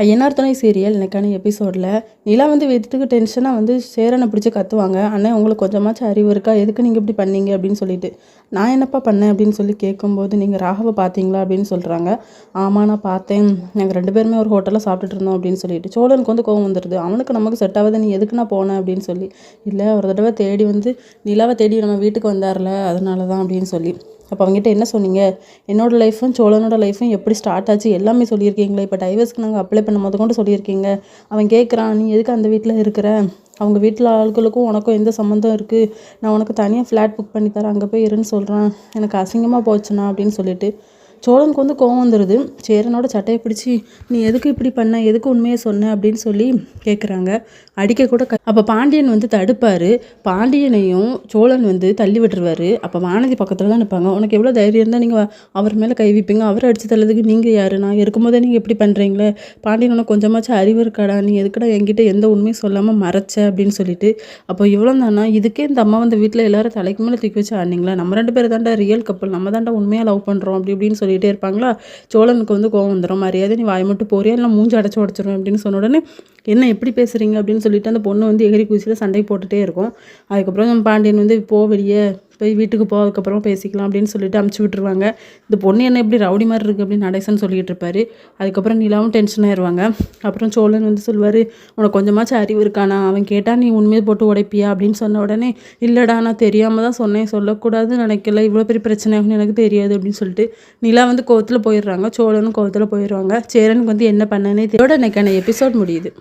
ஐயனார் துணை சீரியல் இன்னைக்கான எபிசோடில் நிலா வந்து வீட்டுக்கு டென்ஷனாக வந்து சேரனை பிடிச்சி கத்துவாங்க. அண்ணன் உங்களுக்கு கொஞ்சமாச்சும் அறிவு இருக்கா, எதுக்கு நீங்கள் இப்படி பண்ணீங்க அப்படின்னு சொல்லிட்டு. நான் என்னப்பா பண்ணேன் அப்படின்னு சொல்லி கேட்கும்போது, நீங்கள் ராகவை பார்த்தீங்களா அப்படின்னு சொல்கிறாங்க. ஆமாம் நான் பார்த்தேன், நாங்கள் 2 பேருமே ஒரு ஹோட்டலில் சாப்பிட்டுட்டு இருந்தோம் அப்படின்னு சொல்லிட்டு. சோழனுக்கு வந்து கோவம் வந்துடுது. அவனுக்கு நமக்கு செட் ஆகாது, நீ எதுக்கு நான் போனேன் அப்படின்னு சொல்லி. இல்லை ஒரு தடவை தேடி வந்து நிலாவை தேடி நம்ம வீட்டுக்கு வந்தார்ல, அதனால தான் அப்படின்னு சொல்லி. அப்போ அவங்ககிட்ட என்ன சொன்னீங்க, என்னோடய லைஃப்பும் சோழனோட லைஃப்பும் எப்படி ஸ்டார்ட் ஆச்சு எல்லாமே சொல்லியிருக்கீங்களே, இப்போ டைவர்ஸ்க்கு நாங்கள் அப்ளை பண்ணும் கொண்டு சொல்லியிருக்கீங்க. அவன் கேட்குறான், நீ எதுக்கு அந்த வீட்டில் இருக்கிற, அவங்க வீட்டில் ஆட்களுக்கும் உனக்கும் எந்த சம்மந்தம் இருக்குது, நான் உனக்கு தனியாக ஃப்ளாட் புக் பண்ணி தரேன், அங்கே போய் இருன்னு சொல்கிறான், எனக்கு அசிங்கமாக போச்சுண்ணா அப்படின்னு சொல்லிட்டு. சோழனுக்கு வந்து கோவம் வந்துடுது. சேரனோட சட்டையை பிடிச்சி, நீ எதுக்கு இப்படி பண்ண, எதுக்கு உண்மையை சொன்ன அப்படின்னு சொல்லி கேட்குறாங்க. அடிக்க கூட அப்போ பாண்டியன் வந்து தடுப்பார். பாண்டியனையும் சோழன் வந்து தள்ளி விட்டுருவார். அப்போ வானதி பக்கத்தில் தான் நிற்பாங்க. உனக்கு எவ்வளோ தைரியம் இருந்தால் நீங்கள் அவர் மேலே கை வைப்பீங்க, அவரை அடித்து தள்ளதுக்கு நீங்கள் யார், நான் இருக்கும்போதே நீங்கள் எப்படி பண்ணுறீங்களே, பாண்டியன் உனக்கு கொஞ்சமாச்சும் அறிவு இருக்காடா, நீ எதுக்கடா என்கிட்ட எந்த உண்மையும் சொல்லாமல் மறைச்ச அப்படின்னு சொல்லிட்டு. அப்போ இவ்வளோ தானா, இதுக்கே இந்த அம்மா வந்து வீட்டில் எல்லாரும் தலைக்கு மேலே தூக்கி வச்சு ஆடினீங்களா, நம்ம 2 பேர் தாண்டா ரியல் கப்பல், நம்ம தாண்டா உண்மையாக லவ் பண்ணுறோம் அப்படி இப்படின்னு சொல்லிகிட்டே இருப்பாங்களா. சோழனுக்கு வந்து கோவம் வந்துடும். மரியாதை நீ வாய் மட்டும் போறியா, இல்லை மூஞ்சி அடைச்சி உடச்சிரும் அப்படின்னு சொன்ன உடனே, என்ன எப்படி பேசுகிறீங்க அப்படின்னு சொல்லிட்டு அந்த பொண்ணு வந்து எகிரி குச்சியில் சண்டை போட்டுகிட்டே இருக்கும். அதுக்கப்புறம் நம்ம பாண்டியன் வந்து போ வெளியே போய் வீட்டுக்கு போ, அதுக்கப்புறம் பேசிக்கலாம் அப்படின்னு சொல்லிட்டு அமுச்சு விட்டுருவாங்க. இந்த பொண்ணு என்ன எப்படி ரவுடி மாதிரி இருக்குது அப்படின்னு நடேசன் சொல்லிகிட்டு இருப்பாரு. அதுக்கப்புறம் நிலாவும் டென்ஷன் ஆயிடுவாங்க. அப்புறம் சோழன் வந்து சொல்வார், உனக்கு கொஞ்சமாச்சும் அறிவு இருக்கானா, அவன் கேட்டால் நீ உண்மையை போட்டு உடைப்பியா அப்படின்னு சொன்ன உடனே, இல்லைடா நான் தெரியாமல் தான் சொன்னேன், சொல்லக்கூடாதுன்னு நினைக்கல, இவ்வளோ பெரிய பிரச்சனை ஆகும்னு எனக்கு தெரியாது அப்படின்னு சொல்லிட்டு நிலா வந்து கோவத்தில் போயிடுறாங்க. சோழனும் கோவத்தில் போயிடுவாங்க. சேரனுக்கு வந்து என்ன பண்ணனே இதோட இன்னைக்கான எபிசோட் முடியுது.